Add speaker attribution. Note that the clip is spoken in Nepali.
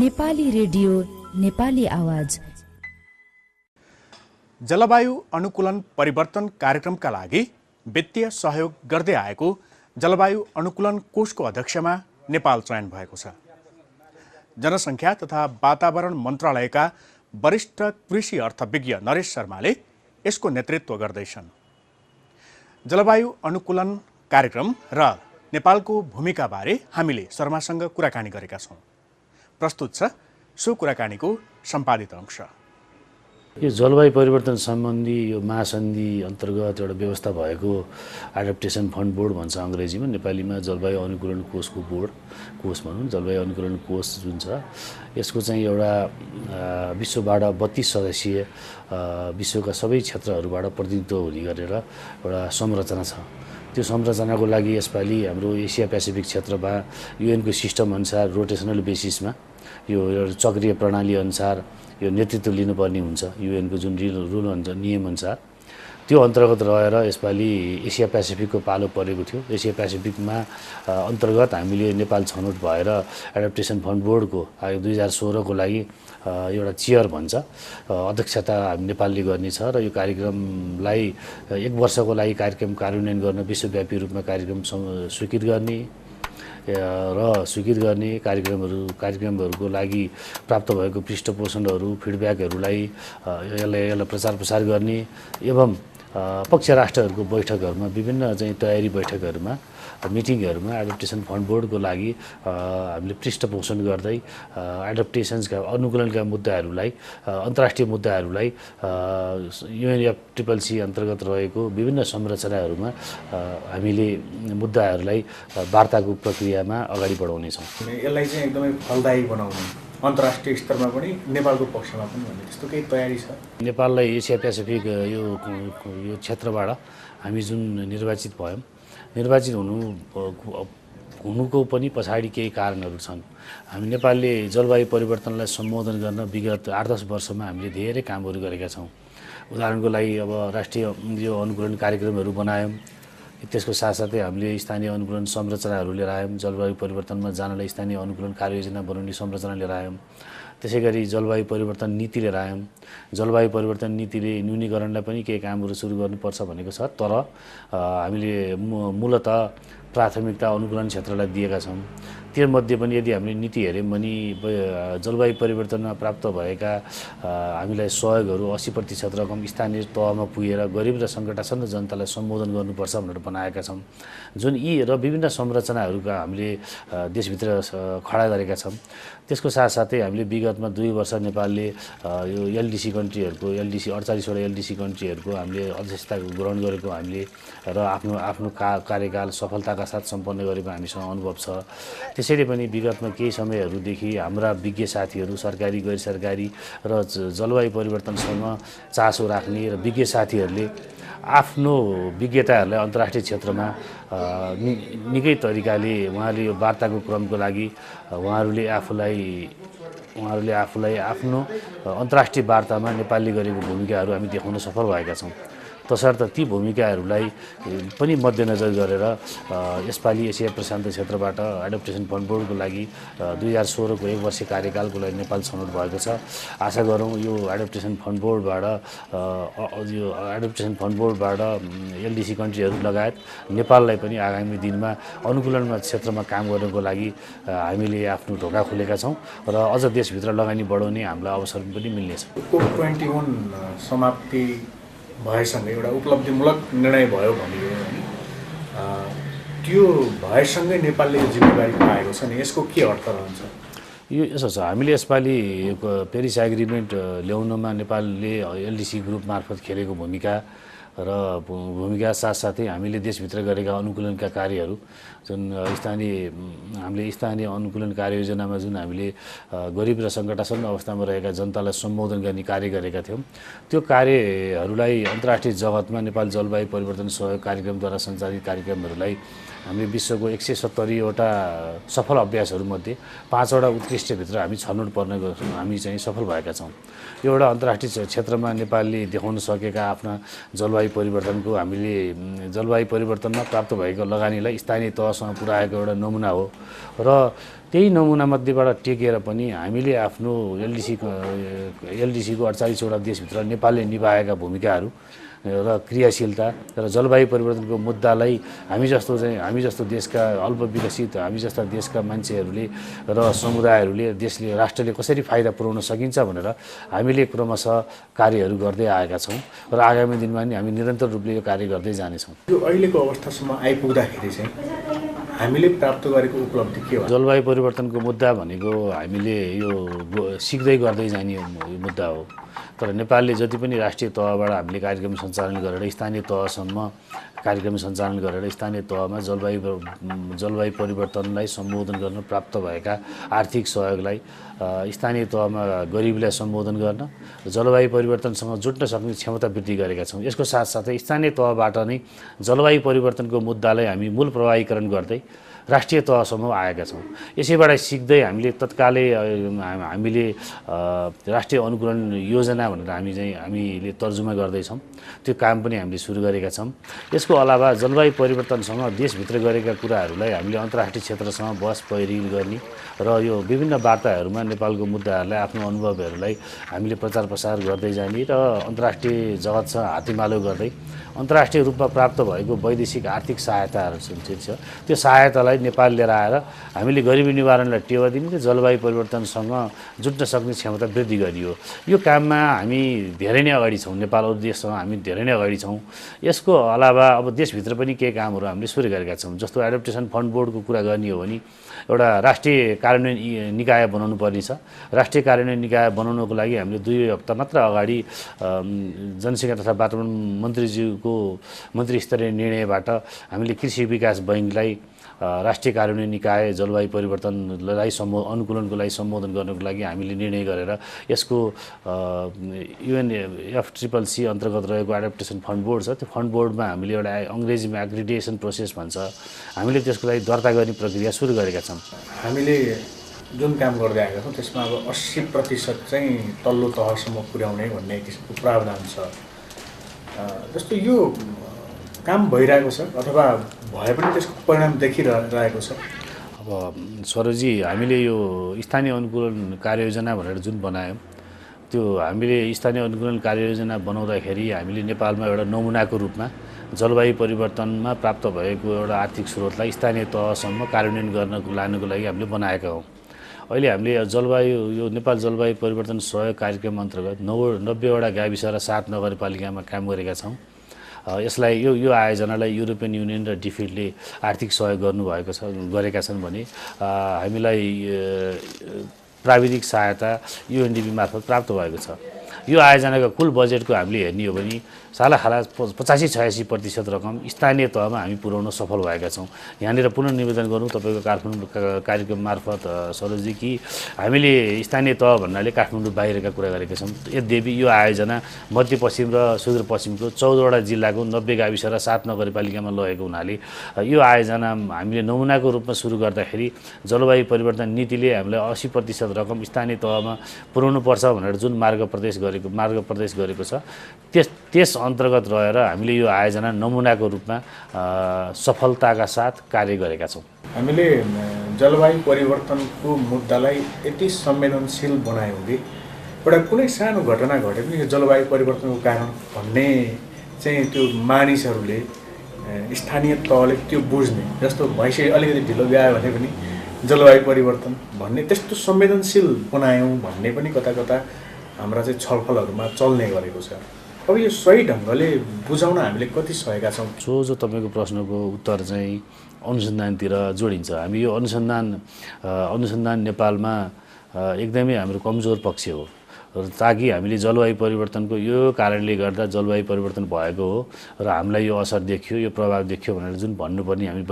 Speaker 1: नेपाली रेडियो नेपाली आवाज।
Speaker 2: जलवायु अनुकूलन परिवर्तन कार्यक्रमका लागि वित्तीय सहयोग गर्दै आएको जलवायु अनुकूलन कोषको अध्यक्षमा नेपाल चयन भएको छ। जनसङ्ख्या तथा वातावरण मन्त्रालयका वरिष्ठ कृषि अर्थविज्ञ नरेश शर्माले यसको नेतृत्व गर्दैछन्। जलवायु अनुकूलन कार्यक्रम र नेपालको भूमिकाबारे हामीले शर्मासँग कुराकानी गरेका छौँ। प्रस्तुत छ सो कुराकानीको सम्पादित अंश।
Speaker 3: यो जलवायु परिवर्तन सम्बन्धी यो महासन्धि अन्तर्गत एउटा व्यवस्था भएको एडप्टेसन फन्ड बोर्ड भन्छ अङ्ग्रेजीमा, नेपालीमा जलवायु अनुकूलन कोषको बोर्ड, कोष भनौँ, जलवायु अनुकूलन कोष जुन छ यसको चाहिँ एउटा विश्वबाट 32 सदस्यीय विश्वका सबै क्षेत्रहरूबाट प्रतिनिधित्व हुने गरेर एउटा संरचना छ। त्यो संरचनाको लागि यसपालि हाम्रो एसिया पेसिफिक क्षेत्रमा युएनको सिस्टम अनुसार रोटेसनल बेसिसमा यो चक्रीय प्रणाली अनुसार यो नेतृत्व लिनुपर्ने हुन्छ। युएनको जुन रुल हुन्छ नियम अनुसार त्यो अन्तर्गत रहेर यसपालि एसिया पेसिफिकको पालो परेको थियो। एसिया पेसिफिकमा अन्तर्गत हामीले नेपाल छनौट भएर एडप्टेसन फन्ड बोर्डको 2016 को लागि एउटा चेयर भन्छ अध्यक्षता हामी नेपालले गर्ने छ र यो कार्यक्रमलाई 1 वर्षको लागि कार्यक्रम कार्यान्वयन गर्न विश्वव्यापी रूपमा कार्यक्रम स्वीकृत गर्ने कार्यक्रमहरूको लागि प्राप्त भएको पृष्ठपोषणहरू फिडब्याकहरूलाई यसलाई प्रचार प्रसार गर्ने एवं पक्ष राष्ट्रहरूको बैठकहरूमा विभिन्न चाहिँ तयारी बैठकहरूमा मिटिङहरूमा एडप्टेसन फन्ड बोर्डको लागि हामीले पृष्ठपोषण गर्दै एडप्टेसन्सका अनुकूलनका मुद्दाहरूलाई अन्तर्राष्ट्रिय मुद्दाहरूलाई UNFCCC अन्तर्गत रहेको विभिन्न संरचनाहरूमा हामीले मुद्दाहरूलाई वार्ताको प्रक्रियामा अगाडि बढाउनेछौँ।
Speaker 2: यसलाई चाहिँ एकदमै फलदायी बनाउने अन्तर्राष्ट्रिय स्तरमा पनि नेपालको पक्षमा पनि भन्ने त्यस्तो केही तयारी छ? नेपाललाई
Speaker 3: एसिया पेसिफिक यो क्षेत्रबाट हामी जुन निर्वाचित भयौँ, निर्वाचित हुनुको पनि पछाडि केही कारणहरू छन्। हामी नेपालले जलवायु परिवर्तनलाई सम्बोधन गर्न विगत 8-10 वर्षमा हामीले धेरै कामहरू गरेका छौँ। उदाहरणको लागि अब राष्ट्रिय यो अनुकूलन कार्यक्रमहरू बनायौँ, त्यसको साथसाथै हामीले स्थानीय अनुकूलन संरचनाहरू लिएर आयौँ। जलवायु परिवर्तनमा जानलाई स्थानीय अनुकूलन कार्ययोजना बनाउने संरचना लिएर आयौँ। त्यसै गरी जलवायु परिवर्तन नीति लिएर आयौँ। जलवायु परिवर्तन नीतिले न्यूनीकरणलाई पनि केही कामहरू सुरु गर्नुपर्छ भनेको छ, तर हामीले मूलतः प्राथमिकता अनुकूलन क्षेत्रलाई दिएका छौँ। त्योमध्ये पनि यदि हामीले नीति हेऱ्यौँ भने जलवायु परिवर्तनमा प्राप्त भएका हामीलाई सहयोगहरू 80% रकम स्थानीय तहमा पुगेर गरिब र सङ्कटासन्न जनतालाई सम्बोधन गर्नुपर्छ भनेर बनाएका छौँ। जुन यी र विभिन्न संरचनाहरूका हामीले देशभित्र खडा गरेका छौँ। त्यसको साथसाथै हामीले विगतमा 2 वर्ष नेपालले यो LDC कन्ट्रीहरूको 48वटा LDC कन्ट्रीहरूको हामीले अध्यक्षता ग्रहण गरेको हामीले र आफ्नो कार्यकाल सफलताका साथ सम्पन्न गरेको हामीसँग अनुभव छ। त्यसैले पनि विगतमा केही समयहरूदेखि हाम्रा विज्ञ साथीहरू सरकारी गैर सरकारी र जलवायु परिवर्तनसँग चासो राख्ने र विज्ञ साथीहरूले आफ्नो विज्ञताहरूलाई अन्तर्राष्ट्रिय क्षेत्रमा निकै तरिकाले उहाँले यो वार्ताको क्रमको लागि उहाँहरूले आफूलाई आफ्नो अन्तर्राष्ट्रिय वार्तामा नेपालले गरेको भूमिकाहरू हामी देखाउन सफल भएका छौँ। तसर्थ ती भूमिकाहरूलाई पनि मध्यनजर गरेर यसपालि एसिया प्रशान्त क्षेत्रबाट एडप्टेसन फन्ड बोर्डको लागि 2016 को 1 वर्षीय कार्यकालको लागि नेपाल छनौट भएको छ। आशा गरौँ यो एडप्टेसन फन्ड बोर्डबाट LDC कन्ट्रीहरू लगायत नेपाललाई पनि आगामी दिनमा अनुकूलनमा क्षेत्रमा काम गर्नको लागि हामीले आफ्नो ढोका खोलेका छौँ र अझ देशभित्र लगानी बढाउने हामीलाई अवसर पनि मिल्नेछ।
Speaker 2: COP21 समाप्ति भएसँगै एउटा उपलब्धिमूलक निर्णय भयो भने त्यो भएसँगै नेपालले यो जिम्मेवारी पाएको छ नि, यसको के अर्थ रहन्छ?
Speaker 3: यो यसो छ, हामीले यसपालि पेरिस एग्रिमेन्ट ल्याउनमा नेपालले LDC ग्रुप मार्फत खेलेको भूमिका साथसाथै हामीले देशभित्र गरेका अनुकूलनका कार्यहरू जुन हामीले स्थानीय अनुकूलन कार्ययोजनामा जुन हामीले गरिब र सङ्कटासन्न अवस्थामा रहेका जनतालाई सम्बोधन गर्ने कार्य गरेका थियौँ, त्यो कार्यहरूलाई अन्तर्राष्ट्रिय जगतमा नेपाल जलवायु परिवर्तन सहयोग कार्यक्रमद्वारा सञ्चालित कार्यक्रमहरूलाई हामीले विश्वको 170वटा सफल अभ्यासहरूमध्ये 5वटा उत्कृष्टभित्र हामी छनौट पर्न हामी चाहिँ सफल भएका छौँ। यो एउटा अन्तर्राष्ट्रिय क्षेत्रमा नेपालले देखाउन सकेका आफ्ना जलवायु जलवायु परिवर्तनको हामीले जलवायु परिवर्तनमा प्राप्त भएको लगानीलाई स्थानीय तहसँग पुर्याएको एउटा नमुना हो र त्यही नमुना मध्येबाट टेकेर पनि हामीले आफ्नो एलडिसीको 48वटा देशभित्र नेपालले निभाएका भूमिकाहरू र क्रियाशीलता र जलवायु परिवर्तनको मुद्दालाई हामी जस्तो देशका अल्पविकसित हामी जस्ता देशका मान्छेहरूले र समुदायहरूले राष्ट्रले कसरी फाइदा पुर्याउन सकिन्छ भनेर हामीले क्रमशः कार्यहरू गर्दै आएका छौँ र आगामी दिनमा पनि हामी निरन्तर रूपले यो कार्य गर्दै जानेछौँ।
Speaker 2: यो अहिलेको अवस्थासम्म आइपुग्दाखेरि चाहिँ हामीले प्राप्त गरेको उपलब्धि के हो?
Speaker 3: जलवायु परिवर्तनको मुद्दा भनेको हामीले यो सिक्दै गर्दै जाने मुद्दा हो। तर नेपालले जति पनि राष्ट्रिय तहबाट हामीले कार्यक्रम सञ्चालन गरेर स्थानीय तहसम्म कार्यक्रम सञ्चालन गरेर स्थानीय तहमा जलवायु परिवर्तनलाई सम्बोधन गर्न प्राप्त भएका आर्थिक सहयोगलाई स्थानीय तहमा गरिबीलाई सम्बोधन गर्न जलवायु परिवर्तनसँग जुट्न सक्ने क्षमता वृद्धि गरेका छौँ। यसको साथसाथै स्थानीय तहबाट नै जलवायु परिवर्तनको मुद्दालाई हामी मूल प्रभावीकरण गर्दै राष्ट्रिय तहसम्म आएका छौँ। यसैबाट सिक्दै हामीले तत्कालै हामीले राष्ट्रिय अनुकूलन योजना भनेर हामीले तर्जुमा गर्दैछौँ। त्यो काम पनि हामीले सुरु गरेका छौँ। यसको अलावा जलवायु परिवर्तनसँग देशभित्र गरेका कुराहरूलाई हामीले अन्तर्राष्ट्रिय क्षेत्रसँग बहस पहिरिल गर्ने र यो विभिन्न वार्ताहरूमा नेपालको मुद्दाहरूलाई आफ्नो अनुभवहरूलाई हामीले प्रचार प्रसार गर्दै जाने र अन्तर्राष्ट्रिय जगतसँग हातेमालो गर्दै अन्तर्राष्ट्रिय रूपमा प्राप्त भएको वैदेशिक आर्थिक सहायताहरू छ त्यो सहायतालाई नेपाल लिएर आएर हामीले गरिबी निवारणलाई टेवा दिने र जलवायु परिवर्तनसँग जुट्न सक्ने क्षमता वृद्धि गरियो। यो काममा हामी धेरै नै अगाडि छौँ। नेपाल अरू देशसँग हामी धेरै नै अगाडि छौँ। यसको अलावा अब देशभित्र पनि केही कामहरू हामीले सुरु गरेका छौँ। जस्तो एडप्टेसन फन्ड बोर्डको कुरा गर्ने हो भने एउटा राष्ट्रिय कार्यान्वयन निकाय बनाउनु पर्ने छ। राष्ट्रिय कार्यान्वयन निकाय बनाउनको लागि हामीले 2 हप्ता मात्र अगाडि जनसङ्ख्या तथा वातावरण मन्त्रीज्यूको मन्त्री स्तरीय निर्णयबाट हामीले कृषि विकास बैङ्कलाई राष्ट्रिय कार्यान्वयन निकाय जलवायु परिवर्तनलाई अनुकूलनको लागि सम्बोधन गर्नको लागि हामीले निर्णय गरेर यसको UNFCCC अन्तर्गत रहेको एडप्टेसन फन्ड बोर्ड छ। त्यो फन्ड बोर्डमा हामीले एउटा अङ्ग्रेजीमा एग्रिडेसन प्रोसेस भन्छ, हामीले त्यसको लागि दर्ता गर्ने प्रक्रिया सुरु गरेका छौँ।
Speaker 2: हामीले जुन काम गर्दै आएका छौँ त्यसमा अब 80% चाहिँ तल्लो तहसम्म पुर्याउने भन्ने किसिमको प्रावधान छ। जस्तो यो काम भइरहेको छ अथवा भए पनि त्यसको परिणाम देखिरहेको छ।
Speaker 3: अब सरोजी, हामीले यो स्थानीय अनुकूलन कार्ययोजना भनेर जुन बनायौँ त्यो हामीले स्थानीय अनुकूलन कार्ययोजना बनाउँदाखेरि हामीले नेपालमा एउटा नमुनाको रूपमा जलवायु परिवर्तनमा प्राप्त भएको एउटा आर्थिक स्रोतलाई स्थानीय तहसम्म कार्यान्वयन लानको लागि हामीले बनाएका हौँ। अहिले हामीले यो नेपाल जलवायु परिवर्तन सहयोग कार्यक्रम अन्तर्गत 90वटा गाविस र 7 नगरपालिकामा काम गरेका छौँ। यसलाई यो आयोजनालाई युरोपियन युनियन र डिफिडले आर्थिक सहयोग गरेका छन् भने हामीलाई प्राविधिक सहायता UNDP मार्फत प्राप्त भएको छ। यो आयोजनाको कुल बजेटको हामीले हेर्ने हो भने सालाखाला 85-86% रकम स्थानीय तहमा हामी पुर्याउन सफल भएका छौँ। यहाँनिर पुनः निवेदन गरौँ तपाईँको काठमाडौँ कार्यक्रम मार्फत सरोजी कि हामीले स्थानीय तह भन्नाले काठमाडौँ बाहिरका कुरा गरेका छौँ। यद्यपि यो आयोजना मध्यपश्चिम र सुदूरपश्चिमको 14वटा जिल्लाको 90 गाविस र 7 नगरपालिकामा लगेको हुनाले यो आयोजना हामीले नमुनाको रूपमा सुरु गर्दाखेरि जलवायु परिवर्तन नीतिले हामीलाई 80% रकम स्थानीय तहमा पुर्याउनुपर्छ भनेर जुन मार्ग प्रदेश गरेको छ त्यस अन्तर्गत रहेर हामीले यो आयोजना नमुनाको रूपमा सफलताका साथ कार्य गरेका छौँ।
Speaker 2: हामीले जलवायु परिवर्तनको मुद्दालाई यति संवेदनशील बनायौँ कि एउटा कुनै सानो घटना घटे पनि यो जलवायु परिवर्तनको कारण भन्ने चाहिँ त्यो मानिसहरूले स्थानीय तहले त्यो बुझ्ने, जस्तो भैँसी अलिकति ढिलो गयो भने पनि जलवायु परिवर्तन भन्ने त्यस्तो संवेदनशील बनायौँ भन्ने पनि कता कता हाम्रा चाहिँ छलफलहरूमा चल्ने गरेको छ। अब यो सही ढङ्गले बुझाउन हामीले कति सकेका छौँ?
Speaker 3: जो तपाईँको प्रश्नको उत्तर चाहिँ अनुसन्धानतिर जोडिन्छ। हामी यो अनुसन्धान नेपालमा एकदमै हाम्रो कमजोर पक्ष हो ताकि हामीले जलवायु परिवर्तनको यो कारणले गर्दा जलवायु परिवर्तन भएको हो र हामीलाई यो असर देखियो, यो प्रभाव देखियो भनेर जुन भन्नुपर्ने हामी